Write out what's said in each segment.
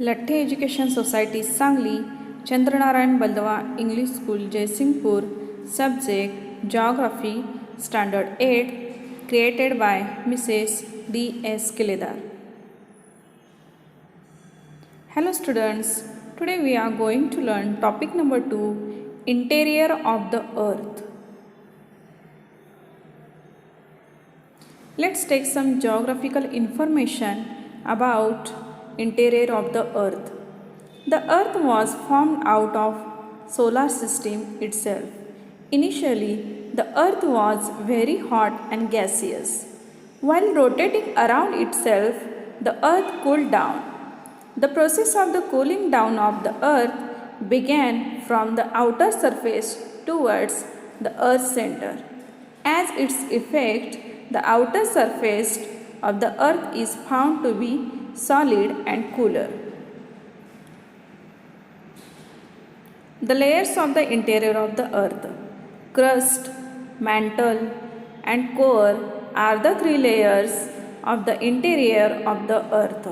Latthe education society Sangli, Chandranarayan Baldawa English school Jaysingpur, subject Geography, Standard 8, created by Mrs. D.S. Kiledar. Hello students, today we are going to learn topic number 2, Interior of the Earth. Let's take some geographical information about interior of the earth. The earth was formed out of solar system itself. Initially, the earth was very hot and gaseous. While rotating around itself, the earth cooled down. The process of the cooling down of the earth began from the outer surface towards the earth's center. As its effect, the outer surface of the earth is found to be solid and cooler. The layers of the interior of the earth, crust, mantle, and core are the three layers of the interior of the earth.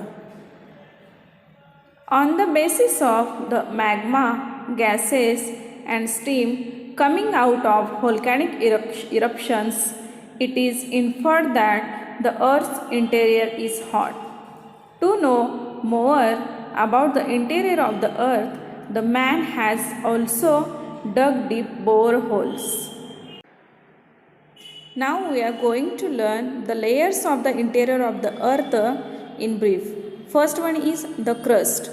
On the basis of the magma, gases, and steam coming out of volcanic eruptions, it is inferred that the earth's interior is hot. To know more about the interior of the earth, the man has also dug deep boreholes. Now we are going to learn the layers of the interior of the earth in brief. First one is the crust.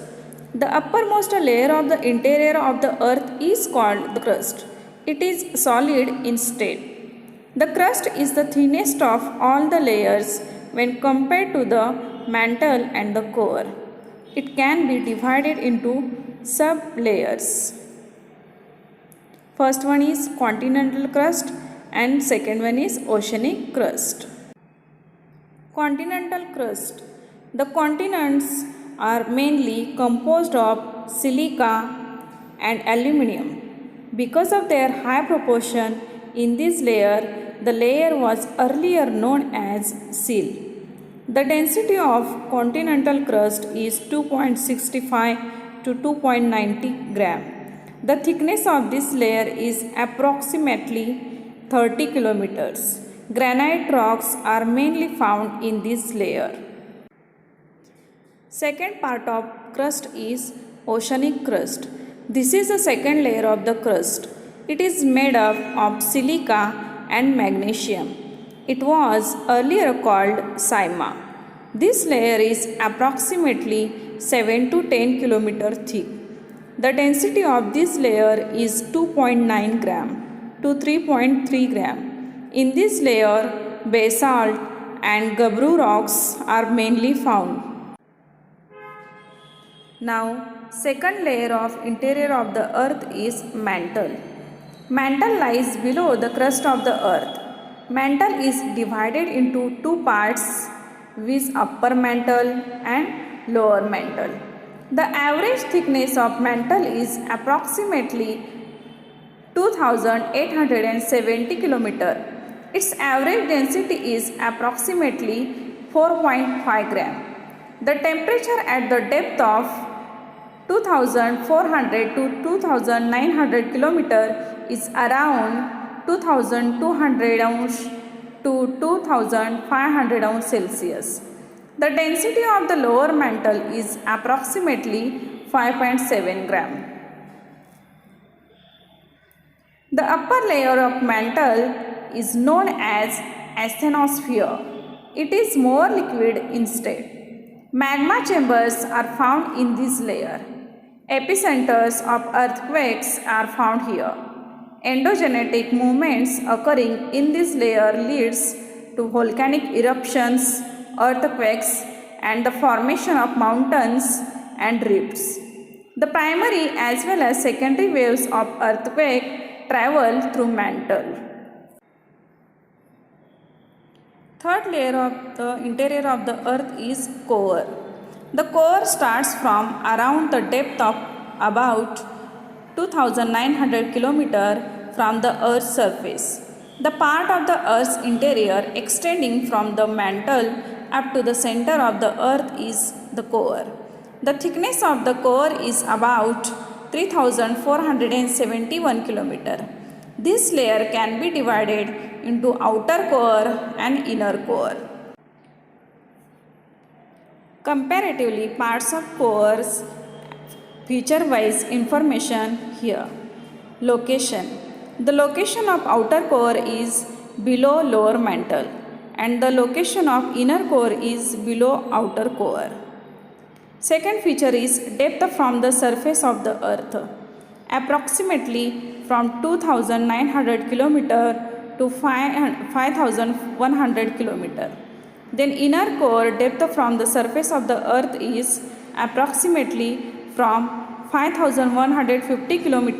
The uppermost layer of the interior of the earth is called the crust. It is solid in state. The crust is the thinnest of all the layers when compared to the mantle and the core. It can be divided into sub-layers. First one is continental crust and second one is oceanic crust. Continental crust. The continents are mainly composed of silica and aluminium. Because of their high proportion in this layer, the layer was earlier known as sill. The density of continental crust is 2.65 to 2.90 gram. The thickness of this layer is approximately 30 kilometers. Granite rocks are mainly found in this layer. Second part of crust is oceanic crust. This is the second layer of the crust. It is made up of silica and magnesium. It was earlier called Sima. This layer is approximately 7 to 10 km thick. The density of this layer is 2.9 gram to 3.3 gram. In this layer, basalt and gabbro rocks are mainly found. Now, second layer of interior of the earth is mantle. Mantle lies below the crust of the earth. Mantle is divided into two parts, viz. Upper mantle and lower mantle. The average thickness of mantle is approximately 2870 km. Its average density is approximately 4.5 gram. The temperature at the depth of 2400 to 2900 km is around 2200 to 2500 Celsius. The density of the lower mantle is approximately 5.7 gram. The upper layer of mantle is known as asthenosphere. It is more liquid in state. Magma chambers are found in this layer. Epicenters of earthquakes are found here. Endogenetic movements occurring in this layer leads to volcanic eruptions, earthquakes, and the formation of mountains and rifts. The primary as well as secondary waves of earthquake travel through mantle. Third layer of the interior of the earth is core. The core starts from around the depth of about 2900 km from the earth's surface. The part of the earth's interior extending from the mantle up to the center of the earth is the core. The thickness of the core is about 3471 km. This layer can be divided into outer core and inner core. Comparatively, parts of cores feature-wise information here. Location. The location of outer core is below lower mantle and the location of inner core is below outer core. Second feature is depth from the surface of the earth, approximately from 2900 km to 5100 km. Then inner core depth from the surface of the earth is approximately from 5150 km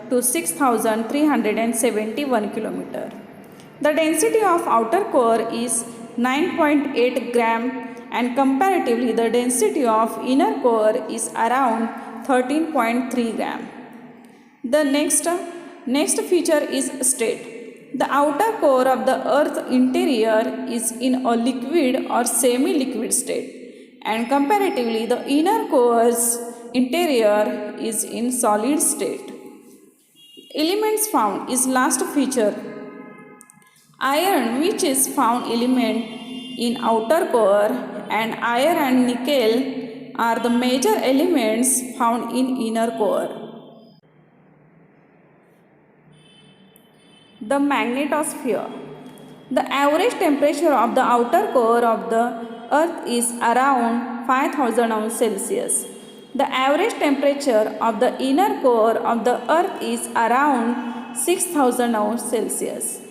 to 6371 km. The density of outer core is 9.8 gram and comparatively the density of inner core is around 13.3 gram. The next feature is state. The outer core of the earth interior is in a liquid or semi-liquid state and comparatively the inner core's interior is in solid state. Elements found is last feature. Iron, which is found element in outer core, and iron and nickel are the major elements found in inner core. The magnetosphere. The average temperature of the outer core of the earth is around 5000 Celsius. The average temperature of the inner core of the earth is around 6000 Celsius.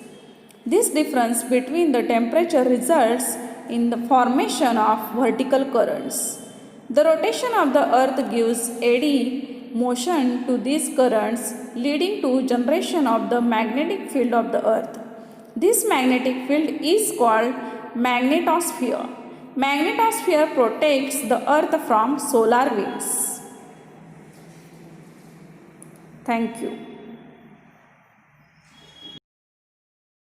This difference between the temperature results in the formation of vertical currents. The rotation of the earth gives eddy motion to these currents, leading to generation of the magnetic field of the earth. This magnetic field is called magnetosphere. Magnetosphere protects the earth from solar winds. Thank you.